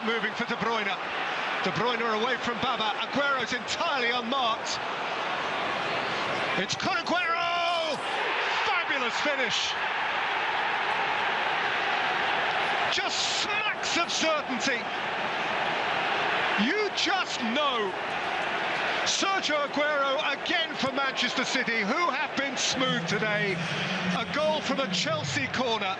moving for De Bruyne. De Bruyne away from Baba. Aguero's entirely unmarked. It's Aguero! Fabulous finish. Just smacks of certainty. You just know. Sergio Aguero again for Manchester City, who have been smooth today. A goal from a Chelsea corner.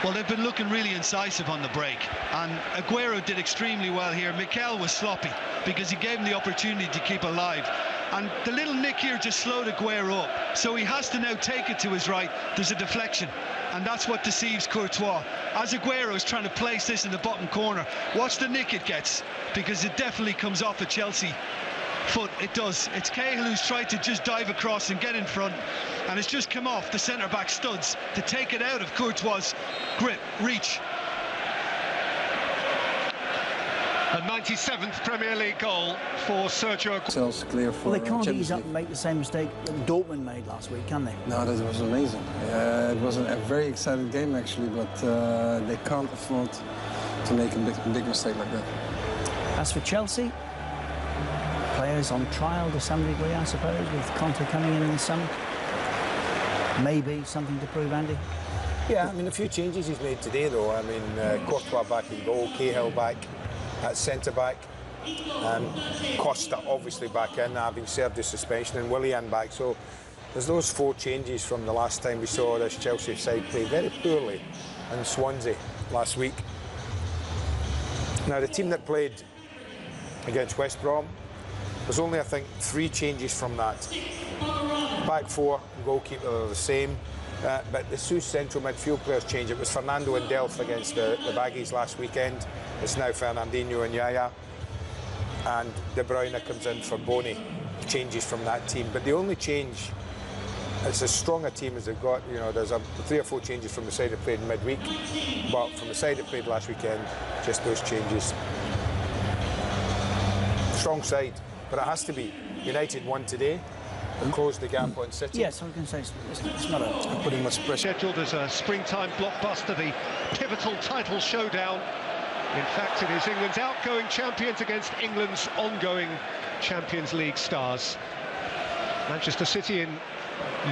Well, they've been looking really incisive on the break, and Aguero did extremely well here. Mikel was sloppy because he gave him the opportunity to keep alive, and the little nick here just slowed Aguero up, so he has to now take it to his right. There's a deflection, and that's what deceives Courtois. As Aguero is trying to place this in the bottom corner, watch the nick it gets, because it definitely comes off a Chelsea foot. It does. It's Cahill who's tried to just dive across and get in front, and it's just come off the centre-back studs to take it out of Courtois' grip, reach. A 97th Premier League goal for Sergio Aguero. Clear for well, they can't ease up and make the same mistake that Dortmund made last week, can they? No, that was amazing. It was a very exciting game, actually, but they can't afford to make a big mistake like that. As for Chelsea, players on trial to some degree, I suppose, with Conte coming in the summer. Maybe something to prove, Andy? Yeah, I mean, a few changes he's made today, though. I mean, Courtois back in goal, Cahill back at centre-back, Costa obviously back in, having served his suspension, and Willian back. So there's those 4 changes from the last time we saw this Chelsea side play very poorly in Swansea last week. Now, the team that played against West Brom, there's only, I think, 3 changes from that. Back 4, goalkeeper are the same, but the 2 central midfield players change. It was Fernando and Delph against the Baggies last weekend. It's now Fernandinho and Yaya. And De Bruyne comes in for Boni. Changes from that team. But the only change, it's as strong a team as they've got. You know, there's 3 or 4 changes from the side that played midweek. But from the side that played last weekend, just those changes. Strong side. But it has to be. United won today and closed the gap on City. Yes, I was going to say it's not Putting much pressure. Scheduled as a springtime blockbuster, the pivotal title showdown. In fact, it is England's outgoing champions against England's ongoing Champions League stars. Manchester City in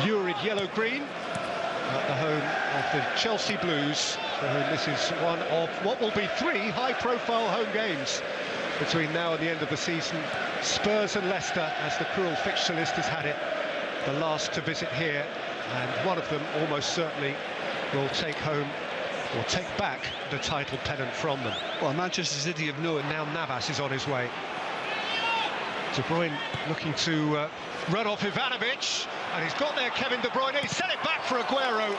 lurid yellow-green at the home of the Chelsea Blues, for whom this is one of what will be 3 high-profile home games between now and the end of the season. Spurs and Leicester, as the cruel fixture list has had it, the last to visit here, and one of them almost certainly will take home or take back the title pennant from them. Well, Manchester City have known. Now Navas is on his way. De Bruyne looking to run off Ivanovic, and he's got there Kevin De Bruyne. He sent it back for Aguero,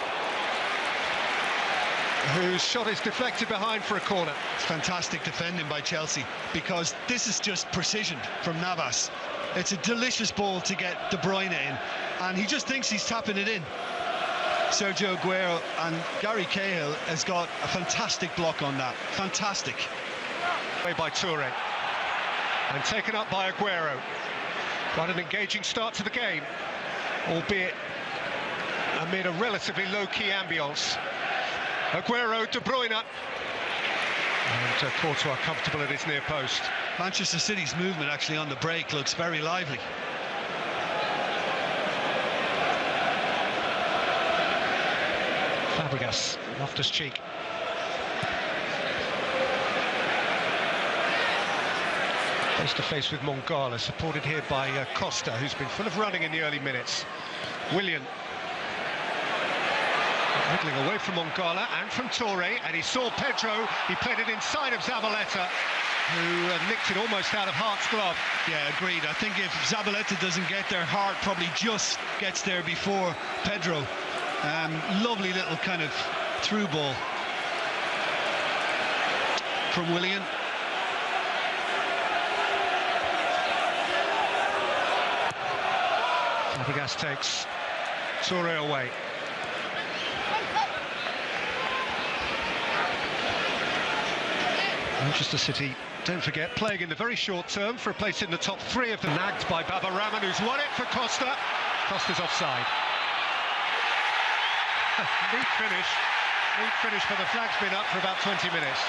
whose shot is deflected behind for a corner. It's fantastic defending by Chelsea, because this is just precision from Navas. It's a delicious ball to get De Bruyne in, and he just thinks he's tapping it in. Sergio Aguero, and Gary Cahill has got a fantastic block on that. Fantastic. By Toure, and taken up by Aguero. Quite an engaging start to the game, albeit amid a relatively low-key ambience. Aguero, De Bruyne, and Courtois comfortable at his near post. Manchester City's movement actually on the break looks very lively. Fabregas, Loftus-Cheek. Face to face with Mangala, supported here by Costa, who's been full of running in the early minutes. Willian wriggling away from Mangala and from Toure, and he saw Pedro. He played it inside of Zabaleta, who nicked it almost out of Hart's glove. Yeah, agreed. I think if Zabaleta doesn't get there, Hart probably just gets there before Pedro. Lovely little kind of through ball from Willian. Fabregas takes Toure away. Manchester City, don't forget, playing in the very short term for a place in the top 3 of the nagged by Baba Rahman, who's won it for Costa. Costa's offside. Neat finish for the flag's been up for about 20 minutes.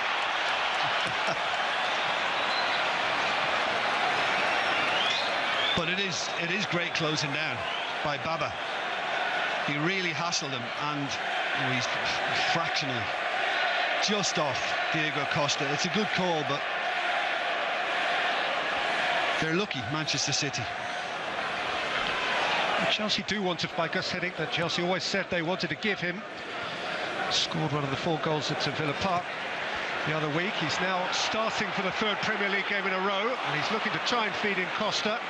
But it is great closing down by Baba. He really hassled him, and he's fractional, just off Diego Costa. It's a good call, but they're lucky, Manchester City. Chelsea do want to, by Gus Hiddink, that Chelsea always said they wanted to give him. Scored one of the 4 goals at Villa Park the other week. He's now starting for the 3rd Premier League game in a row, and he's looking to try and feed in Costa.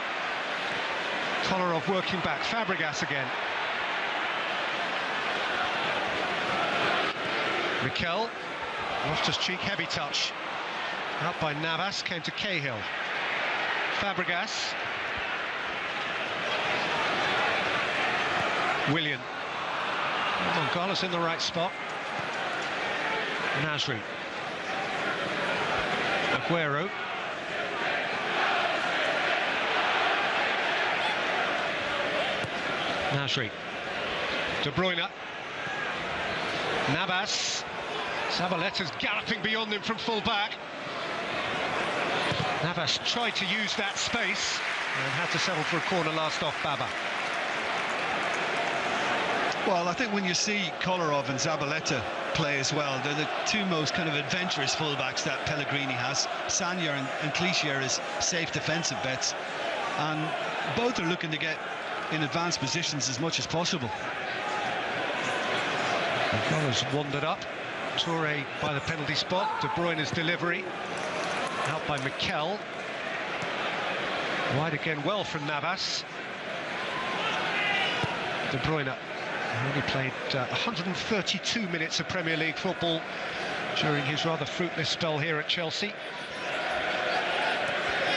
Kolarov working back, Fabregas again. Mikel, Loftus-Cheek, heavy touch. Out by Navas, came to Cahill. Fabregas. Willian. Mongala's in the right spot. Nasri. Aguero. Nasri. De Bruyne. Navas. Zabaletta's galloping beyond him from full back. Navas tried to use that space and had to settle for a corner last off Baba. Well, I think when you see Kolarov and Zabaleta play as well, they're the 2 most kind of adventurous fullbacks that Pellegrini has. Sagna and Clichy are his safe defensive bets, and both are looking to get in advanced positions as much as possible. Mongala's wandered up. Toure by the penalty spot. De Bruyne's delivery. Out by Mikel. Wide again, well from Navas. De Bruyne only played 132 minutes of Premier League football during his rather fruitless spell here at Chelsea,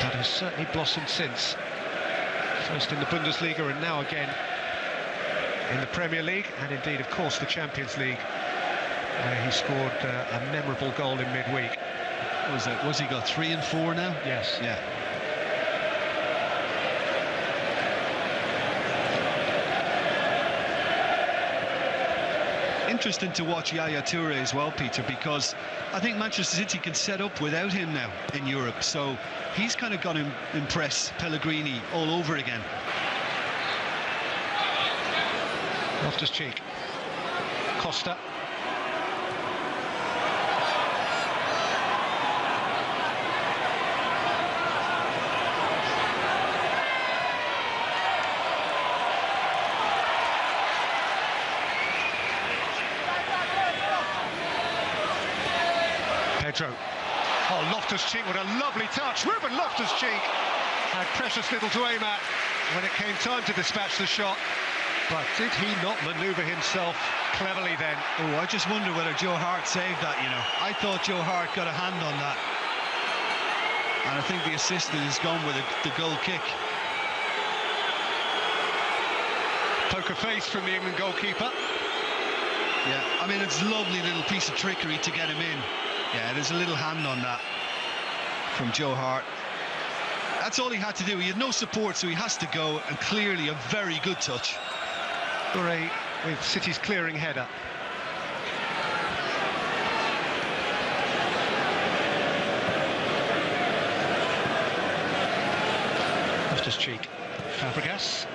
but has certainly blossomed since. First in the Bundesliga and now again in the Premier League, and indeed, of course, the Champions League, where he scored a memorable goal in midweek. Was he got 3 and 4 now? Yes. Yeah. Interesting to watch Yaya Toure as well, Peter, because I think Manchester City can set up without him now in Europe, so he's kind of got to impress Pellegrini all over again. Loftus-Cheek. Costa. Pedro. Oh, Loftus-Cheek, what a lovely touch. Ruben Loftus-Cheek had precious little to aim at when it came time to dispatch the shot. But did he not manoeuvre himself cleverly then? Oh, I just wonder whether Joe Hart saved that, you know. I thought Joe Hart got a hand on that. And I think the assistant has gone with the goal kick. Poker face from the England goalkeeper. Yeah, I mean, it's a lovely little piece of trickery to get him in. Yeah, there's a little hand on that from Joe Hart. That's all he had to do. He had no support, so he has to go, and clearly a very good touch. Toure with City's clearing header. Loftus-Cheek. Fabregas.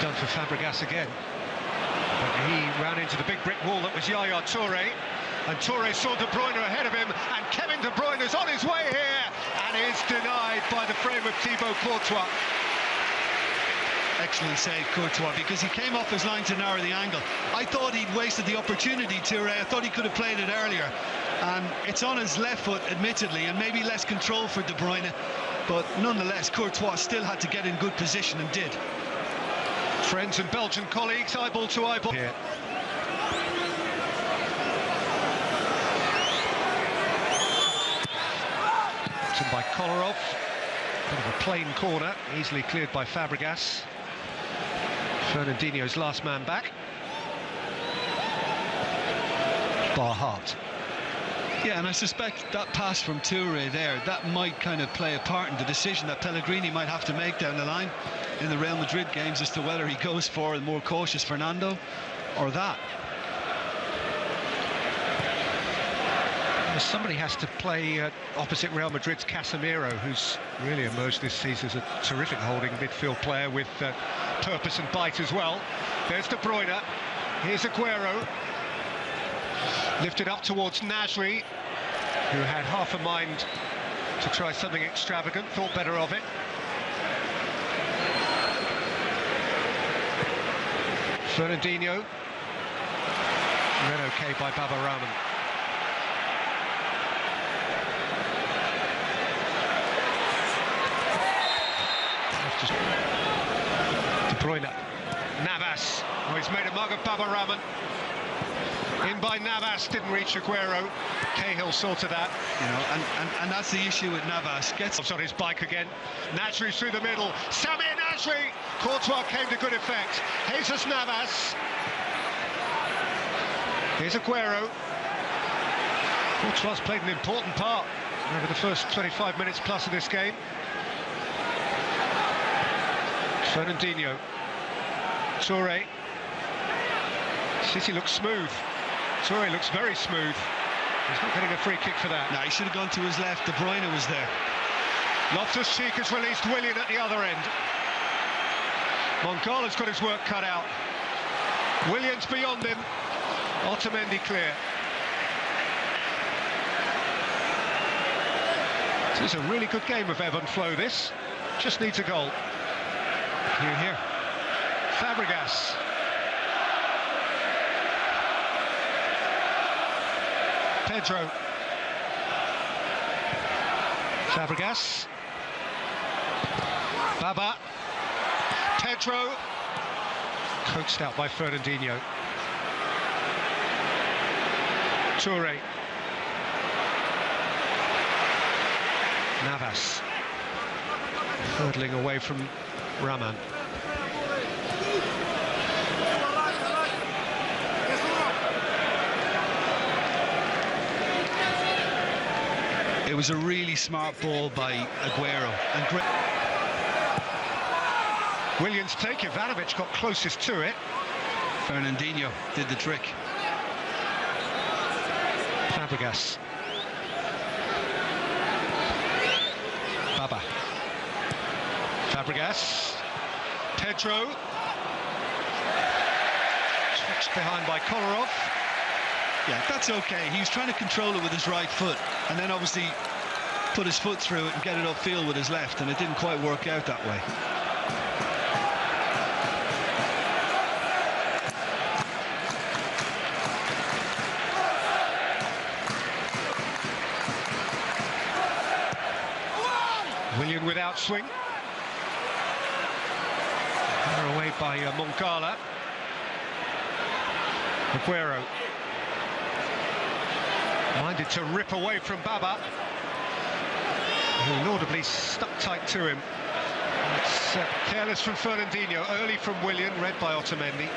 Done for Fabregas again. But he ran into the big brick wall that was Yaya Toure. And Toure saw De Bruyne ahead of him, and Kevin De Bruyne is on his way here and is denied by the frame of Thibaut Courtois. Excellent save, Courtois, because he came off his line to narrow the angle. I thought he'd wasted the opportunity, Toure. I thought he could have played it earlier. And it's on his left foot, admittedly, and maybe less control for De Bruyne. But nonetheless, Courtois still had to get in good position and did. Friends and Belgian colleagues, eyeball to eyeball here. By Kolarov, bit of a plain corner, easily cleared by Fabregas. Fernandinho's last man back. Bar Hart. Yeah, and I suspect that pass from Toure there, that might kind of play a part in the decision that Pellegrini might have to make down the line in the Real Madrid games as to whether he goes for a more cautious Fernando or that. Somebody has to play opposite Real Madrid's Casemiro, who's really emerged this season as a terrific holding midfield player with purpose and bite as well. There's De Bruyne. Here's Aguero. Lifted up towards Nasri, who had half a mind to try something extravagant, thought better of it. Fernandinho. Read okay by Baba Rahman. De Bruyne. Navas. Oh, he's made a mug of Baba Rahman. In by Navas, didn't reach Aguero. Cahill sorted that. You know, and that's the issue with Navas. Gets on his bike again. Nasri through the middle. Samir Nasri. Courtois came to good effect. Jesus Navas. Here's Aguero. Courtois played an important part over the first 25 minutes plus of this game. Fernandinho. Toure. City looks smooth. Toure looks very smooth. He's not getting a free kick for that. No, he should have gone to his left. De Bruyne was there. Loftus-Cheek has released Willian at the other end. Mongola's got his work cut out. Willian's beyond him. Otamendi clear. This is a really good game of ebb and flow, this. Just needs a goal. Here. Fabregas. Pedro. Fabregas. Baba. Pedro. Coaxed out by Fernandinho. Toure. Navas. Hurdling away from Rahman. It was a really smart ball by Aguero. And Williams take. Ivanovic got closest to it. Fernandinho did the trick. Fabregas. Baba. Fabregas. Pedro. Switched behind by Kolarov. Yeah, that's okay. He was trying to control it with his right foot and then obviously put his foot through it and get it upfield with his left, and it didn't quite work out that way. Willian without swing. They're away by Mongala. Aguero. Minded to rip away from Baba, who laudably stuck tight to him. It's careless from Fernandinho, early from Willian, read by Otamendi.